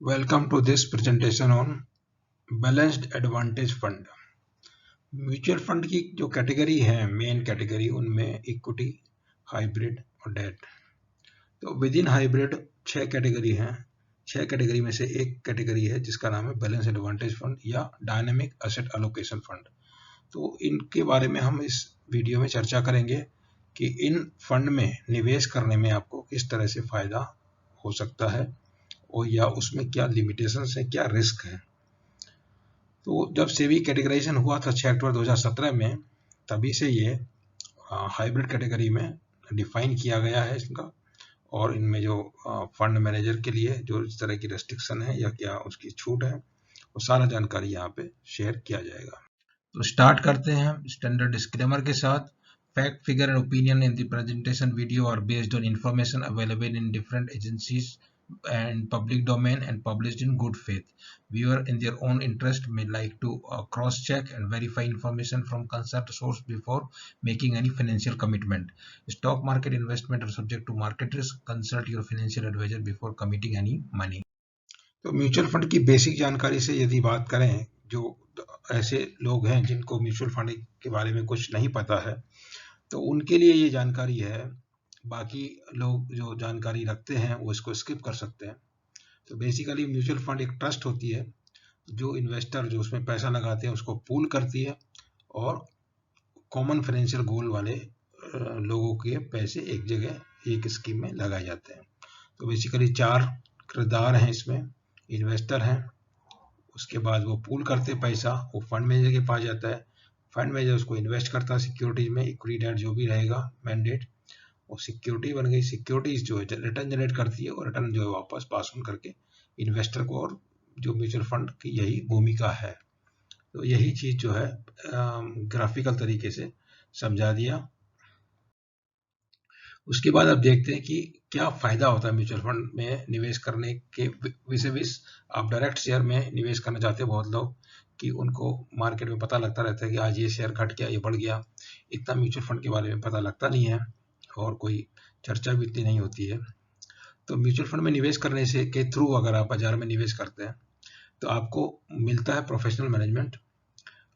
Welcome to this presentation on Balanced Advantage Fund. Mutual fund की जो category है, main category, उनमें equity, hybrid और डेट। तो विद इन हाइब्रिड 6 कैटेगरी हैं। 6 कैटेगरी में से एक कैटेगरी है जिसका नाम है बैलेंस एडवांटेज फंड या डायनेमिक एसेट एलोकेशन फंड। तो इनके बारे में हम इस वीडियो में चर्चा करेंगे कि इन फंड में निवेश करने में आपको किस तरह से फायदा हो सकता है और या उसमें क्या लिमिटेशंस है, क्या रिस्क है। तो जब सेबी कैटेगराइजेशन हुआ था 6 अक्टूबर 2017 में, तभी से ये हाइब्रिड कैटेगरी में डिफाइन किया गया है इसका। और इनमें जो फंड मैनेजर के लिए जो इस तरह की रेस्ट्रिक्शन है या क्या उसकी छूट है, वो सारा जानकारी यहाँ पे शेयर किया जाएगा। तो स्टार्ट करते हैं स्टैंडर्ड डिस्क्लेमर के साथ। Fact, figure and opinion in the presentation video are based on information available in different agencies and public domain and published in good faith. Viewer in their own interest may like to cross-check and verify information from concerned source before making any financial commitment. Stock market investment are subject to market risk. Consult your financial advisor before committing any money. तो mutual fund की basic जानकारी से यदि बात करें, जो ऐसे लोग हैं जिनको म्यूचुअल फंड के बारे में कुछ नहीं पता है, तो उनके लिए ये जानकारी है। बाकी लोग जो जानकारी रखते हैं वो इसको स्किप कर सकते हैं। तो बेसिकली म्यूचुअल फंड एक ट्रस्ट होती है जो इन्वेस्टर जो उसमें पैसा लगाते हैं उसको पूल करती है और कॉमन फाइनेंशियल गोल वाले लोगों के पैसे एक जगह एक स्कीम में लगाए जाते हैं। तो बेसिकली 4 किरदार हैं इसमें। इन्वेस्टर हैं, उसके बाद वो पूल करते पैसा, वो फंड मैनेजर के पास जाता है, फंड मैनेजर उसको इन्वेस्ट करता है सिक्योरिटीज में, इक्विटी डेट जो भी रहेगा मैंडेट, और सिक्योरिटी बन गई। सिक्योरिटीज जो है रिटर्न जनरेट करती है और रिटर्न जो है वापस पास ऑन करके इन्वेस्टर को, और जो म्यूचुअल फंड की यही भूमिका है। तो यही चीज जो है ग्राफिकल तरीके से समझा दिया। उसके बाद अब देखते हैं कि क्या फायदा होता है म्यूचुअल फंड में निवेश करने के विशेष। आप डायरेक्ट शेयर में निवेश करना चाहते हैं बहुत लोग, कि उनको मार्केट में पता लगता रहता है कि आज ये शेयर घट गया, ये बढ़ गया। इतना म्यूचुअल फंड के बारे में पता लगता नहीं है और कोई चर्चा भी इतनी नहीं होती है। तो म्यूचुअल फंड में निवेश करने से के थ्रू अगर आप बाजार में निवेश करते हैं तो आपको मिलता है प्रोफेशनल मैनेजमेंट,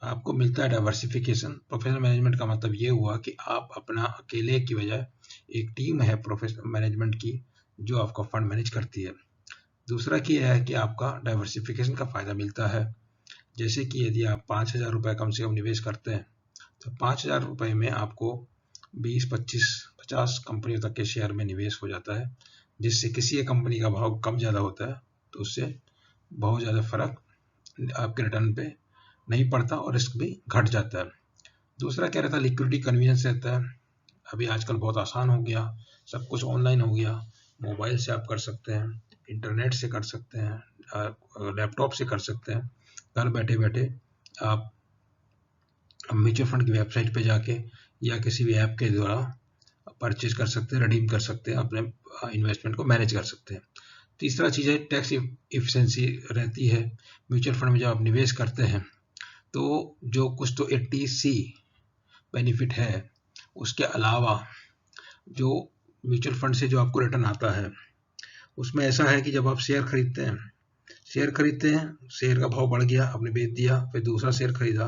आपको मिलता है डाइवर्सिफिकेशन। प्रोफेशनल मैनेजमेंट का मतलब ये हुआ कि आप अपना अकेले की बजाय एक टीम है प्रोफेशनल मैनेजमेंट की जो आपका फंड मैनेज करती है। दूसरा क्या है कि आपका डाइवर्सिफिकेशन का फायदा मिलता है। जैसे कि यदि आप 5,000 रुपये कम से कम निवेश करते हैं तो 5,000 रुपये में आपको 20, 25, 50 कंपनियों तक के शेयर में निवेश हो जाता है, जिससे किसी एक कंपनी का भाव कम ज़्यादा होता है तो उससे बहुत ज़्यादा फर्क आपके रिटर्न पे नहीं पड़ता और रिस्क भी घट जाता है। दूसरा क्या रहता है, लिक्विडिटी कन्वीनियंस रहता है। अभी आजकल बहुत आसान हो गया, सब कुछ ऑनलाइन हो गया। मोबाइल से आप कर सकते हैं, इंटरनेट से कर सकते हैं, लैपटॉप से कर सकते हैं। घर बैठे बैठे आप म्यूचुअल फंड की वेबसाइट पे जाके या किसी भी ऐप के द्वारा परचेज कर सकते हैं, रिडीम कर सकते हैं, अपने इन्वेस्टमेंट को मैनेज कर सकते हैं। तीसरा चीज़ है टैक्स इफिशिएंसी रहती है। म्यूचुअल फंड में जब आप निवेश करते हैं तो जो कुछ तो 80C बेनिफिट है, उसके अलावा जो म्यूचुअल फंड से जो आपको रिटर्न आता है उसमें ऐसा है कि जब आप शेयर खरीदते हैं, शेयर का भाव बढ़ गया, आपने बेच दिया, फिर दूसरा शेयर खरीदा,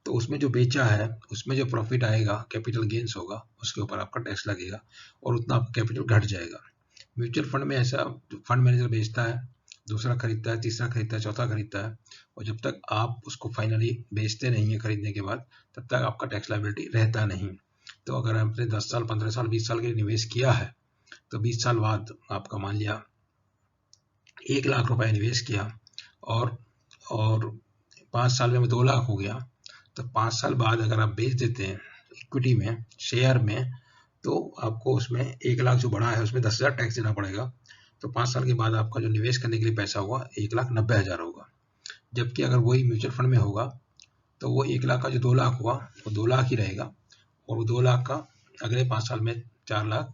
तो उसमें जो बेचा है उसमें जो प्रॉफिट आएगा, कैपिटल गेन्स होगा, उसके ऊपर आपका टैक्स लगेगा और उतना आपका कैपिटल घट जाएगा। म्यूचुअल फंड में ऐसा फंड मैनेजर बेचता है, दूसरा खरीदता है, तीसरा खरीदता है, चौथा खरीदता है, और जब तक आप उसको फाइनली बेचते नहीं है खरीदने के बाद, तब तक आपका टैक्स लायबिलिटी रहता नहीं। तो अगर आपने 10 साल, 15 साल, 20 साल के लिए निवेश किया है तो 20 साल बाद आपका मान लिया 1 लाख रुपए निवेश किया और 5 साल में 2 लाख हो गया, तो 5 साल बाद अगर आप बेच देते हैं इक्विटी में, शेयर में, तो आपको उसमें 1 लाख जो बढ़ा है उसमें 10,000 टैक्स देना पड़ेगा। तो 5 साल के बाद आपका जो निवेश करने के लिए पैसा होगा 1,90,000 होगा। जबकि अगर वही म्यूचुअल फंड में होगा तो वो 1 लाख का जो 2 लाख हुआ वो 2 लाख ही रहेगा, और वो 2 लाख का अगले 5 साल में 4 लाख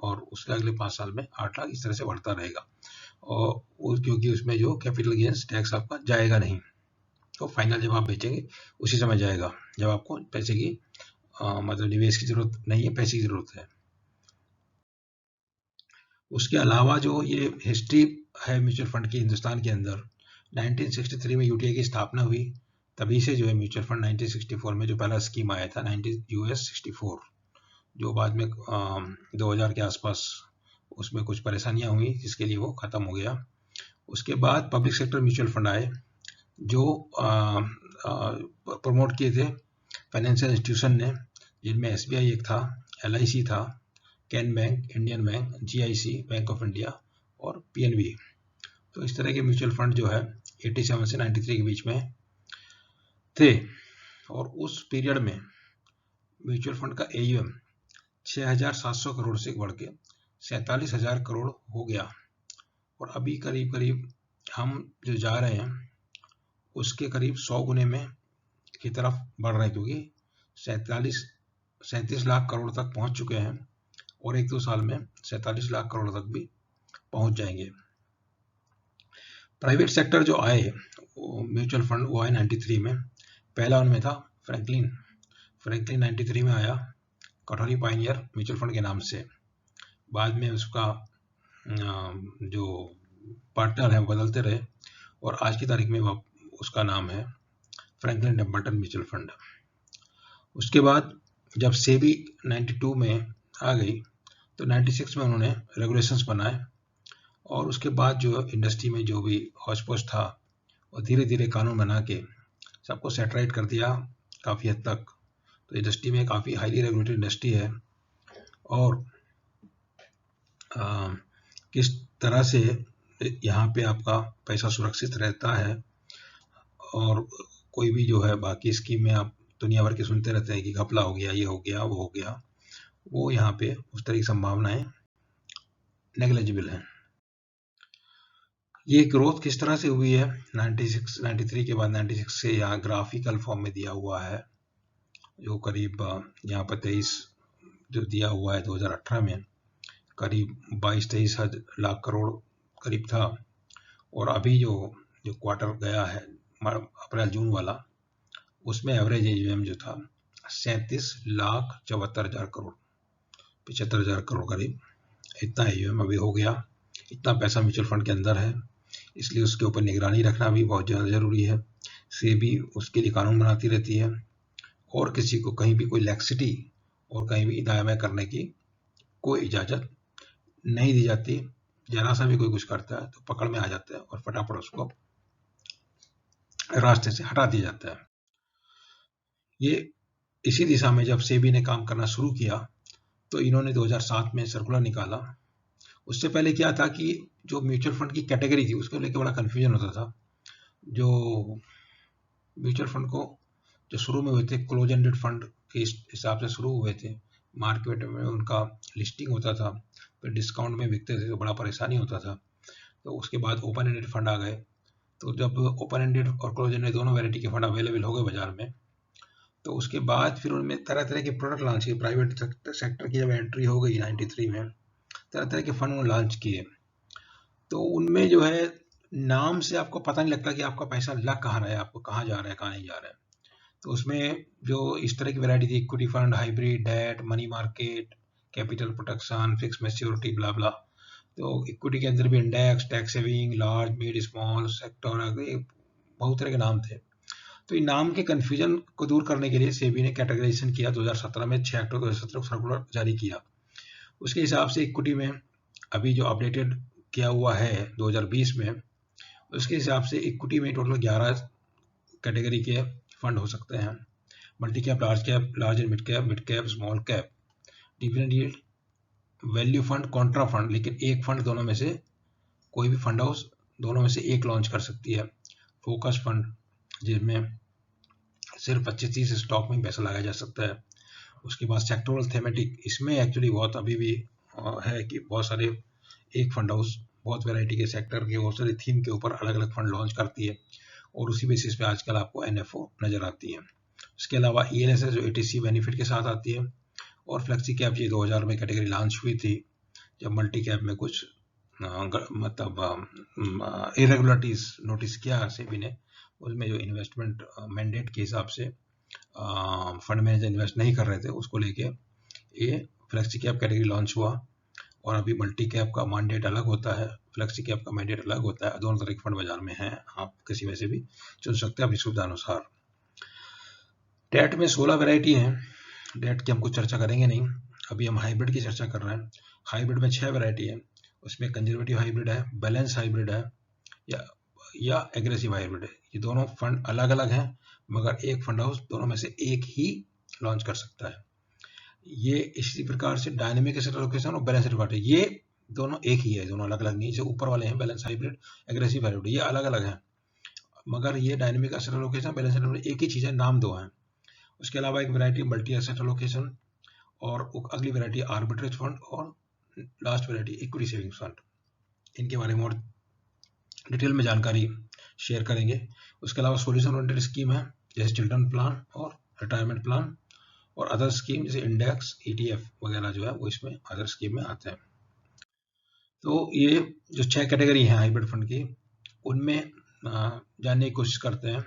और उसके अगले 5 साल में 8 लाख, इस तरह से बढ़ता रहेगा। और क्योंकि उसमें जो कैपिटल गेन्स टैक्स आपका जाएगा नहीं, तो फाइनल जब आप बेचेंगे उसी समय जाएगा जब आपको पैसे की मतलब निवेश की जरूरत नहीं है, पैसे की जरूरत है। उसके अलावा जो ये हिस्ट्री है म्यूचुअल फंड की हिंदुस्तान के अंदर, 1963 में यूटीआई की स्थापना हुई, तभी से जो है म्यूचुअल फंड 1964 में जो पहला स्कीम आया था US 64, जो बाद में 2000 के आसपास उसमें कुछ परेशानियां हुई जिसके लिए वो खत्म हो गया। उसके बाद पब्लिक सेक्टर म्यूचुअल फंड आए जो प्रमोट किए थे फाइनेंशियल इंस्टीट्यूशन ने, जिनमें SBI एक था, LIC था, can bank, Indian bank, GIC, bank of India और PNB। तो इस तरह के म्यूचुअल फंड जो है 87 से 93 के बीच में थे। और उस पीरियड में म्यूचुअल फंड का AUM 6,700 करोड़ से बढ़ के 47,000 करोड़ हो गया। और अभी करीब करीब हम जो जा रहे हैं उसके करीब 100 गुने में की तरफ बढ़ रहे हैं, क्योंकि 37 लाख करोड़ तक पहुंच चुके हैं और 1-2 साल में 47 लाख करोड़ तक भी पहुंच जाएंगे। प्राइवेट सेक्टर जो आए म्यूचुअल फंड वो आए 93 में। पहला उनमें था फ्रैंकलिन 93 में आया, कटोरी पायनियर म्यूचुअल फंड के नाम से। बाद में उसका जो पार्टनर है बदलते रहे और आज की तारीख में उसका नाम है फ्रैंकलिन टेम्पल्टन म्यूचुअल फंड। उसके बाद जब सेबी 92 में आ गई तो 96 में उन्होंने रेगुलेशंस बनाए और उसके बाद जो इंडस्ट्री में जो भी हौच पौच था और धीरे धीरे कानून बना के सबको सेटराइट कर दिया काफ़ी हद तक। तो इंडस्ट्री में काफ़ी हाईली रेगुलेटेड इंडस्ट्री है और किस तरह से यहाँ पे आपका पैसा सुरक्षित रहता है और कोई भी जो है बाकी स्कीम में आप दुनिया भर के सुनते रहते हैं कि घपला हो गया, ये हो गया, वो हो गया, वो यहाँ पे उस तरह की संभावनाएं नेग्लिजिबल हैं। ये ग्रोथ किस तरह से हुई है 93 के बाद 96 से यहाँ ग्राफिकल फॉर्म में दिया हुआ है, जो करीब यहाँ पर 23 जो दिया हुआ है 2018 में करीब 22-23 लाख करोड़ करीब था। और अभी जो क्वार्टर गया है अप्रैल जून वाला, उसमें एवरेज AUM जो था 37,74,000 करोड़, 75,000 करोड़ करीब इतना AUM अभी हो गया। इतना पैसा म्यूचुअल फंड के अंदर है, इसलिए उसके ऊपर निगरानी रखना भी बहुत ज़्यादा ज़रूरी है। सेबी उसके लिए कानून बनाती रहती है और किसी को कहीं भी कोई लैक्सिटी और कहीं भी दायमा करने की कोई इजाज़त नहीं दी जाती। जरा सा भी कोई कुछ करता है तो पकड़ में आ जाता है और फटाफट उसको रास्ते से हटा दिया जाता है। ये इसी दिशा में जब सेबी ने काम करना शुरू किया तो इन्होंने 2007 में सर्कुलर निकाला। उससे पहले क्या था कि जो म्यूचुअल फंड की कैटेगरी थी उसको लेकर बड़ा कन्फ्यूजन होता था। जो म्यूचुअल फंड को जो शुरू में हुए थे क्लोज एंडेड फंड के हिसाब से शुरू हुए थे, मार्केट में उनका लिस्टिंग होता था, फिर डिस्काउंट में बिकते थे तो बड़ा परेशानी होता था। तो उसके बाद ओपन एंडेड फंड आ गए। तो जब ओपन एंडेड और क्लोज एंडेड दोनों वैरायटी के फंड अवेलेबल हो गए बाजार में, तो उसके बाद फिर उनमें तरह तरह के प्रोडक्ट लॉन्च किए। प्राइवेट सेक्टर की जब एंट्री हो गई 93 में, तरह तरह के फंड लॉन्च किए। तो उनमें जो है नाम से आपको पता नहीं लगता कि आपका पैसा लग कहाँ रहा है, आपको कहाँ जा रहा है, कहाँ नहीं जा रहा है। तो उसमें जो इस तरह की वैरायटी थी, equity fund, hybrid, debt, money market, capital protection, fixed maturity, bla bla. तो इक्विटी के अंदर भी index, tax saving, large, mid, small, sector, बहुत तरह के नाम थे। तो इन नाम के कन्फ्यूजन को दूर करने के लिए सेबी ने कैटेगराइजेशन किया 2017 में, 6 अक्टूबर 2017 सर्कुलर जारी किया। उसके हिसाब से इक्विटी में अभी जो अपडेटेड किया हुआ है 2020 में, उसके हिसाब से इक्विटी में टोटल 11 कैटेगरी के फंड हो सकते हैं। Multi cap, large and mid cap, small cap, dividend yield, value fund, Contra fund. लेकिन एक फंड दोनों में से कोई भी फंड हाउस दोनों में से एक लॉन्च कर सकती है। फोकस फंड जिसमें सिर्फ 25-30 स्टॉक में पैसा लगाया जा सकता है। उसके बाद सेक्टोरल थेमेटिक, इसमें एक्चुअली बहुत अभी भी है कि बहुत सारे एक फंड हाउस बहुत वैरायटी के सेक्टर के बहुत सारे थीम के ऊपर अलग अलग फंड लॉन्च करती है और उसी बेसिस पे आजकल आपको NFO नजर आती है। उसके अलावा ELSS जो ATC बेनिफिट के साथ आती है, और फ्लेक्सी कैप ये 2000 में कैटेगरी लॉन्च हुई थी जब मल्टी कैप में कुछ मतलब इरेगुलरिटीज नोटिस किया सेबी ने। उसमें जो इन्वेस्टमेंट मैंडेट के हिसाब से फंड मैनेजर इन्वेस्ट नहीं कर रहे थे, उसको लेके ये फ्लेक्सी कैप कैटेगरी लॉन्च हुआ। और अभी मल्टी कैप का मैंडेट अलग होता है, फ्लेक्सी कैप का मैंडेट अलग होता है। दोनों तरह के फंड बाजार में हैं, आप किसी में से भी चुन सकते हैं अपनी सुविधा अनुसार। डेट में 16 वैरायटी हैं। डेट की हम कुछ चर्चा करेंगे नहीं, अभी हम हाइब्रिड की चर्चा कर रहे हैं। हाइब्रिड में 6 वैरायटी है। उसमें कंजर्वेटिव हाइब्रिड है, बैलेंस हाइब्रिड है, या एग्रेसिव हाइब्रिड है। ये दोनों फंड अलग अलग हैं, मगर एक फंड हाउस दोनों में से एक ही लॉन्च कर सकता है। ये इसी प्रकार से डायनेमिक एसेट एलोकेशन और बैलेंस हाइब्रिड, ये दोनों एक ही है, दोनों अलग अलग नहीं। जो ऊपर वाले हैं बैलेंस हाइब्रिड, एग्रेसिव हाइब्रिड, ये अलग अलग हैं, मगर ये dynamic asset allocation, balance hybrid एक ही चीज़ है, नाम दो हैं। उसके अलावा एक वैरायटी मल्टी एसेट एलोकेशन, और अगली वैरायटी आर्बिट्रेज फंड, और last variety equity savings fund. इनके बारे में और डिटेल में जानकारी शेयर करेंगे। उसके अलावा सोल्यूशन ओरिएंटेड स्कीम है, जैसे चिल्ड्रन प्लान और रिटायरमेंट प्लान, और अदर स्कीम जैसे इंडेक्स, ETF वगैरह जो है वो इसमें अदर स्कीम में आते हैं। तो ये जो 6 कैटेगरी हैं हाइब्रिड फंड की, उनमें जानने की कोशिश करते हैं।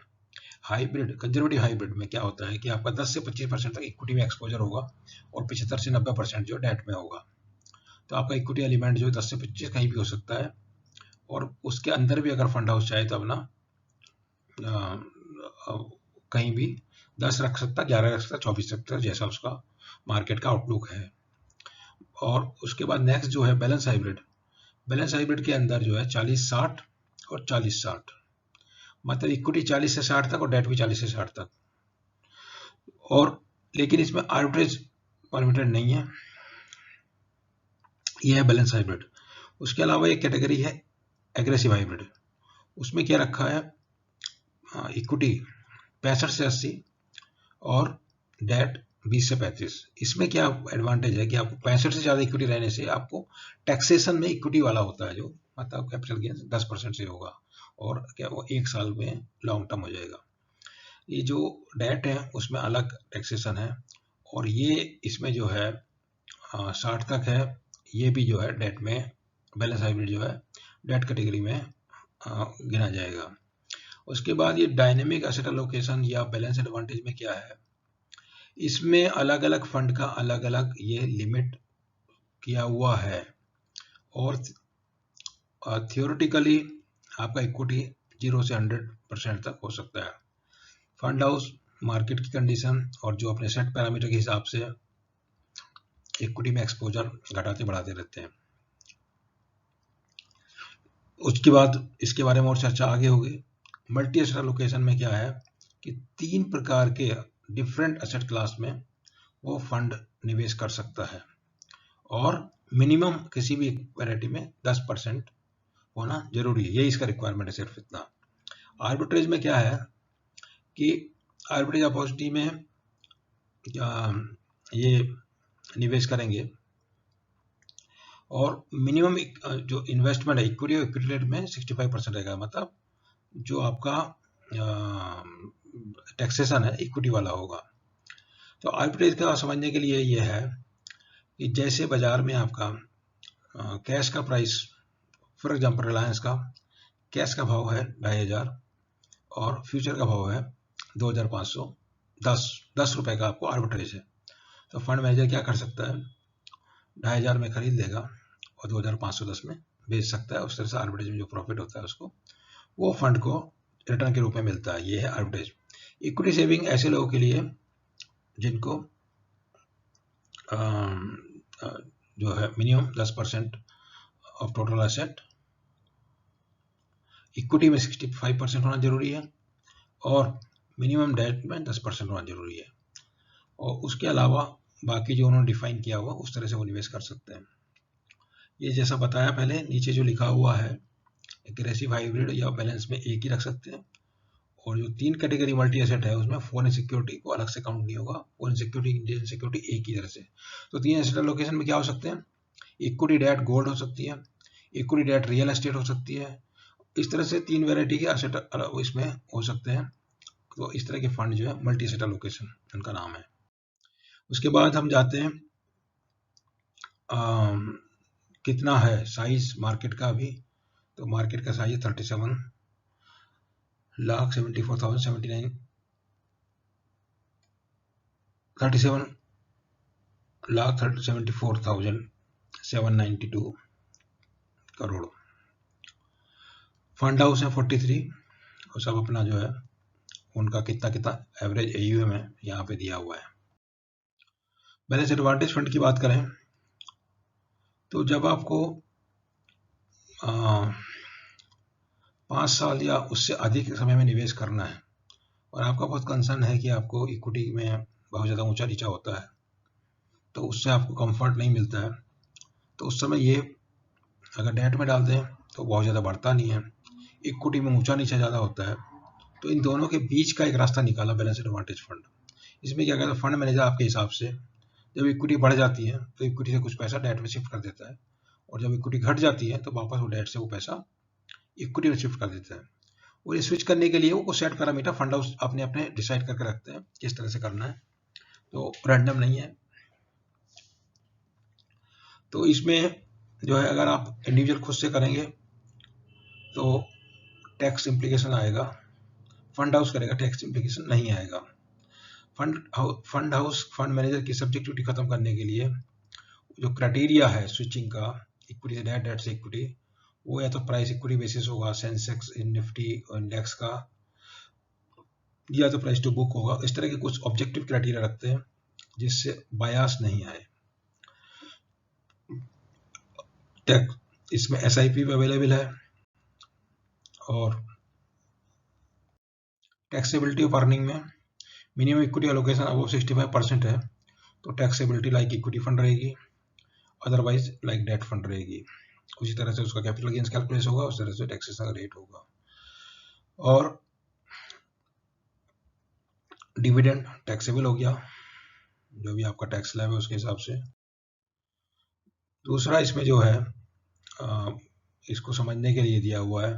हाइब्रिड, कंजर्वेटिव हाइब्रिड में क्या होता है कि आपका 10 से 25% तक इक्विटी में एक्सपोजर होगा, और 75 से 90% जो डेट में होगा। तो आपका इक्विटी एलिमेंट जो है 10 से 25 कहीं भी हो सकता है, और उसके अंदर भी अगर फंड हाउस चाहे तो अपना कहीं भी 10 रख सकता, 11 रख सकता, 24 रख सकता, जैसा उसका मार्केट का आउटलुक है। और उसके बाद नेक्स्ट जो है बैलेंस हाइब्रिड। बैलेंस हाइब्रिड के अंदर जो है 40-60 और 40-60, मतलब इक्विटी 40 से 60 तक और डेट भी 40 से 60 तक। और लेकिन इसमें आर्बिट्रेज परमिटेड नहीं है, यह है बैलेंस हाइब्रिड। उसके अलावा एक कैटेगरी है एग्रेसिव हाइब्रिड। उसमें क्या रखा है, इक्विटी 65 से 80 और डेट 20 से 35। इसमें क्या एडवांटेज है कि आपको 65 से ज़्यादा इक्विटी रहने से आपको टैक्सेशन में इक्विटी वाला होता है, जो मतलब कैपिटल गेन 10% से होगा, और क्या वो 1 साल में लॉन्ग टर्म हो जाएगा। ये जो डेट है उसमें अलग टैक्सेशन है, और ये इसमें जो है 60 तक है, ये भी जो है डेट में, बैलेंस हाइब्रिड जो है डेट कैटेगरी में गिना जाएगा। उसके बाद ये डायनेमिक एसेट एलोकेशन या बैलेंस एडवांटेज में क्या है, इसमें अलग अलग फंड का अलग अलग ये लिमिट किया हुआ है, और थियोरेटिकली आपका इक्विटी 0 से 100% तक हो सकता है। फंड हाउस मार्केट की कंडीशन और जो अपने सेट पैरामीटर के हिसाब से इक्विटी में एक्सपोजर घटाते बढ़ाते रहते हैं। उसके बाद इसके बारे में और चर्चा आगे होगी। मल्टी एसेट एलोकेशन में क्या है कि 3 प्रकार के डिफरेंट एसेट क्लास में वो फंड निवेश कर सकता है, और मिनिमम किसी भी वैरायटी में 10% होना जरूरी है, यही इसका रिक्वायरमेंट है, सिर्फ इतना। आर्बिट्रेज में क्या है कि आर्बिट्रेज अपॉर्चुनिटी में ये निवेश करेंगे, और मिनिमम जो इन्वेस्टमेंट है इक्विटी और इक्विटी रेट में 65% रहेगा, मतलब जो आपका टैक्सेशन है इक्विटी वाला होगा। तो आर्बिट्रेज का समझने के लिए ये है कि जैसे बाजार में आपका कैश का प्राइस, फॉर एग्जांपल रिलायंस का कैश का भाव है 2500 और फ्यूचर का भाव है 2510 रुपए का आपको आर्बिट्रेज है। तो फंड मैनेजर क्या कर सकता है, 2500 में खरीद लेगा और 2510 में बेच सकता है। उस तरह से आर्बिट्रेज में जो प्रॉफिट होता है उसको, वो फंड को रिटर्न के रूप में मिलता है। ये है आर्बिट्रेज। इक्विटी सेविंग ऐसे लोगों के लिए जिनको जो है minimum 10% of total asset, equity में 65% होना जरूरी है, और मिनिमम डेट में 10% होना जरूरी है। और उसके अलावा बाकी जो उन्होंने डिफाइन किया हुआ उस तरह से वो निवेश कर सकते हैं। ये जैसा बताया पहले, नीचे जो लिखा हुआ है एग्रेसिव हाइब्रिड या बैलेंस में एक ही रख सकते हैं, और जो 3 कैटेगरी मल्टी एसेट है उसमें फॉरेन सिक्योरिटी को अलग से काउंट नहीं होगा, फॉरेन सिक्योरिटी, इंडियन सिक्योरिटी एक ही तरह से। तो 3 एसेट एलोकेशन में क्या हो सकते हैं, इक्विटी डेट गोल्ड हो सकती है, इक्विटी डेट रियल एस्टेट हो सकती है। इस तरह से 3 वैरायटी के एसेट इसमें हो सकते हैं। तो इस तरह के फंड जो है मल्टी एसेट एलोकेशन उनका नाम है। उसके बाद हम जाते हैं कितना है साइज मार्केट का अभी। तो मार्केट का साइज 37,74,079 37,74,000 792 करोड़। फंड हाउस है 43, और सब अपना जो है उनका कितना कितना एवरेज AUM है यहाँ पे दिया हुआ है। बैलेंस एडवांटेज फंड की बात करें तो जब आपको 5 साल या उससे अधिक समय में निवेश करना है और आपका बहुत कंसर्न है कि आपको इक्विटी में बहुत ज़्यादा ऊंचा नीचा होता है, तो उससे आपको कंफर्ट नहीं मिलता है, तो उस समय ये अगर डेट में डाल दें तो बहुत ज़्यादा बढ़ता नहीं है, इक्विटी में ऊंचा नीचा ज़्यादा होता है। तो इन दोनों के बीच का एक रास्ता निकाला बैलेंस एडवांटेज फंड। इसमें क्या कहता है, फंड मैनेजर आपके हिसाब से जब इक्विटी बढ़ जाती है तो इक्विटी से कुछ पैसा डेट में शिफ्ट कर देता है, और जब इक्विटी घट जाती है तो वापस वो डेट से वो पैसा इक्विटी में शिफ्ट कर देता है। और ये स्विच करने के लिए वो सेट पैरामीटर फंड हाउस अपने अपने डिसाइड करके रखते हैं किस तरह से करना है, तो रैंडम नहीं है। तो इसमें जो है अगर आप इंडिविजुअल खुद से करेंगे तो टैक्स इम्प्लीकेशन आएगा, फंड हाउस करेगा टैक्स इम्प्लीकेशन नहीं आएगा। फंड हाउस फंड मैनेजर की सब्जेक्टिविटी खत्म करने के लिए जो क्राइटेरिया है स्विचिंग का इक्विटी से डेट, डेट से इक्विटी, वो या तो प्राइस इक्विटी बेसिस होगा, सेंसेक्स निफ्टी इंडेक्स का, या तो प्राइस टू बुक होगा। इस तरह के कुछ ऑब्जेक्टिव क्राइटेरिया रखते हैं जिससे बायास नहीं आए। इसमें SIP भी अवेलेबल है, और टैक्सेबिलिटी ऑफ अर्निंग में मिनिमम इक्विटी एलोकेशन अबव 65% है तो टैक्सेबिलिटी लाइक इक्विटी फंड रहेगी, अदरवाइज लाइक डेट फंड रहेगी। उसी तरह से उसका कैपिटल गेन्स कैलकुलेट होगा, उस तरह से टैक्सेशन का रेट होगा। और डिविडेंड टैक्सेबल हो गया, जो भी आपका टैक्स स्लैब है उसके हिसाब से। दूसरा इसमें जो है इसको समझने के लिए दिया हुआ है,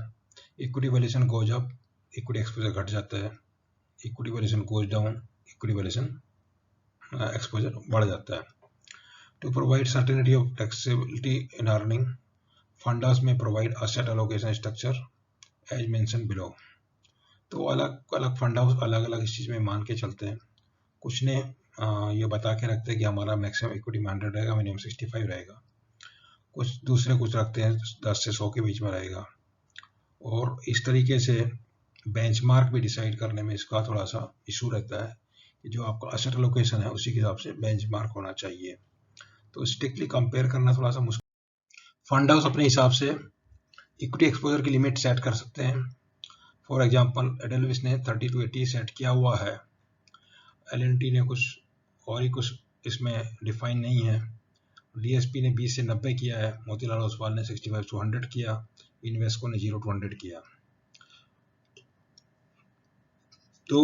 equity valuation goes up, equity exposure घट जाता है, equity valuation goes down, equity valuation exposure बढ़ जाता है। To provide certainty of taxability in earning, fund house में provide asset allocation structure as mention below. तो अलग अलग फंड हाउस अलग अलग इस चीज़ में मान के चलते हैं। कुछ ने ये बता के रखते हैं कि हमारा मैक्सिमम इक्विटी में 100 रहेगा, मिनिमम 65 रहेगा। कुछ दूसरे कुछ रखते हैं 10 से 100 के बीच में रहेगा। और इस तरीके से बेंचमार्क भी डिसाइड करने में इसका थोड़ा सा इशू रहता है कि जो आपका असेट एलोकेशन है उसी के हिसाब से बेंचमार्क होना चाहिए, तो स्ट्रिक्टली कंपेयर करना थोड़ा सा मुश्किल। फंड हाउस अपने हिसाब से इक्विटी एक्सपोजर की लिमिट सेट कर सकते हैं। फॉर एग्जांपल एडेलविस ने 30 to 80 सेट किया हुआ है, L&T ने कुछ और ही कुछ इसमें डिफाइन नहीं है, DSP ने 20 से 90 किया है, मोतीलाल ओसवाल ने 65 to 100 किया, इन्वेस्को ने 0 to 100 किया। तो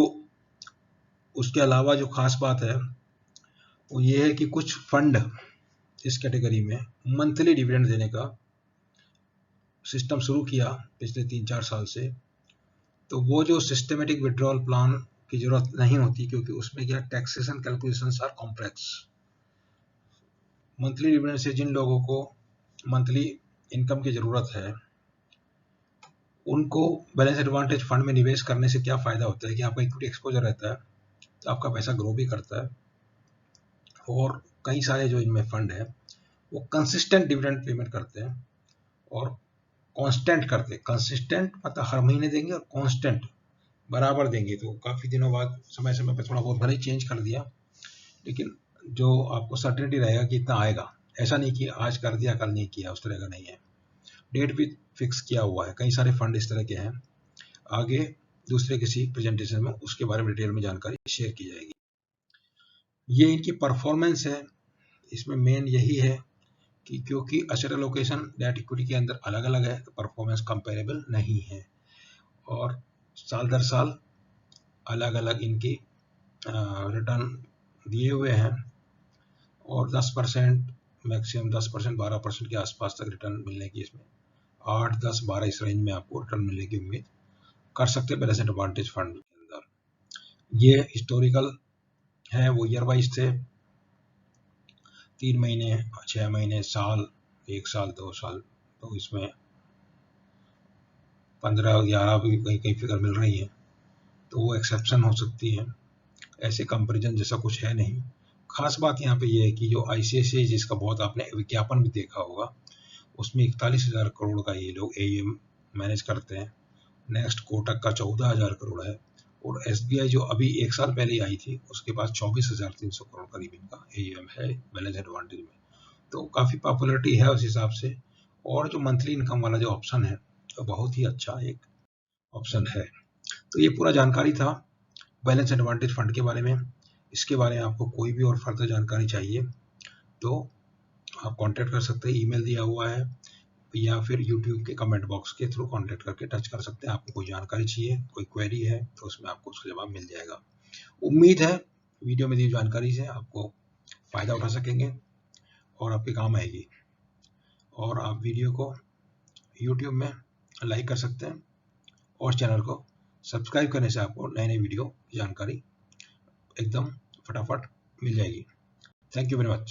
उसके अलावा जो खास बात है वो ये है कि कुछ फंड इस कैटेगरी में मंथली डिविडेंड देने का सिस्टम शुरू किया पिछले 3-4 साल से, तो वो जो सिस्टमेटिक विड्रॉल प्लान की जरूरत नहीं होती, क्योंकि उसमें क्या taxation calculations are complex. Monthly dividend से जिन लोगों को मंथली इनकम की जरूरत है उनको बैलेंस एडवांटेज फंड में निवेश करने से क्या फायदा होता है कि आपका इक्विटी एक्सपोजर रहता है तो आपका पैसा ग्रो भी करता है, और कई सारे जो इनमें फंड है वो कंसिस्टेंट डिविडेंड पेमेंट करते हैं और कांस्टेंट करते हैं। कंसिस्टेंट मतलब हर महीने देंगे, और कांस्टेंट बराबर देंगे। तो काफ़ी दिनों बाद समय समय पर थोड़ा बहुत भले ही चेंज कर दिया, लेकिन जो आपको सर्टेनिटी रहेगा कि इतना आएगा, ऐसा नहीं कि आज कर दिया कल नहीं किया, उस तरह का नहीं है। डेट भी फिक्स किया हुआ है, कई सारे फंड इस तरह के हैं। आगे दूसरे किसी प्रेजेंटेशन में उसके बारे में डिटेल में जानकारी शेयर की जाएगी। ये इनकी परफॉर्मेंस है, इसमें मेन यही है कि क्योंकि असेट एलोकेशन डेट इक्विटी के अंदर अलग अलग है तो परफॉर्मेंस कंपेरेबल नहीं है, और साल दर साल अलग अलग इनकी रिटर्न दिए हुए हैं, और 10% मैक्सिमम 10% 12% के आसपास तक रिटर्न मिलने की, इसमें 8, 10, 12 इस रेंज में आपको रिटर्न मिलने की उम्मीद कर सकते हैं बैलेंस एडवांटेज फंड के अंदर। ये हिस्टोरिकल है, वो ईयर वाइज थे, 3 महीने, 6 महीने, साल, 1 साल, 2 साल, तो इसमें 15, 11 भी कहीं कहीं फिगर मिल रही है, तो वो एक्सेप्शन हो सकती है। ऐसे कंपैरिजन जैसा कुछ है नहीं, खास बात यहाँ पे ये है कि जो आईसीआईसीआई, जिसका बहुत आपने विज्ञापन भी देखा होगा, उसमें 41,000 करोड़ का ये लोग एयूएम मैनेज करते हैं। नेक्स्ट कोटक का 14,000 करोड़ है, और एसबीआई जो अभी 1 साल पहले आई थी, उसके पास 24,300 करोड़ करीब इनका एयूएम है बैलेंस एडवांटेज में। तो काफ़ी पॉपुलरिटी है उस हिसाब से। और जो मंथली इनकम वाला जो ऑप्शन है, तो बहुत ही अच्छा एक ऑप्शन है। तो ये पूरा जानकारी था बैलेंस एडवांटेज फंड के बारे में। इसके बारे में आपको कोई भी और फर्दर जानकारी चाहिए तो आप कांटेक्ट कर सकते हैं, ईमेल दिया हुआ है, या फिर यूट्यूब के कमेंट बॉक्स के थ्रू कांटेक्ट करके टच कर सकते हैं। आपको कोई जानकारी चाहिए, कोई क्वेरी है, तो उसमें आपको उसका जवाब मिल जाएगा। उम्मीद है वीडियो में दी जानकारी से आपको फ़ायदा उठा सकेंगे और आपके काम आएगी। और आप वीडियो को यूट्यूब में लाइक कर सकते हैं, और चैनल को सब्सक्राइब करने से आपको नए नए वीडियो की जानकारी एकदम फटाफट मिल जाएगी। Thank you very much.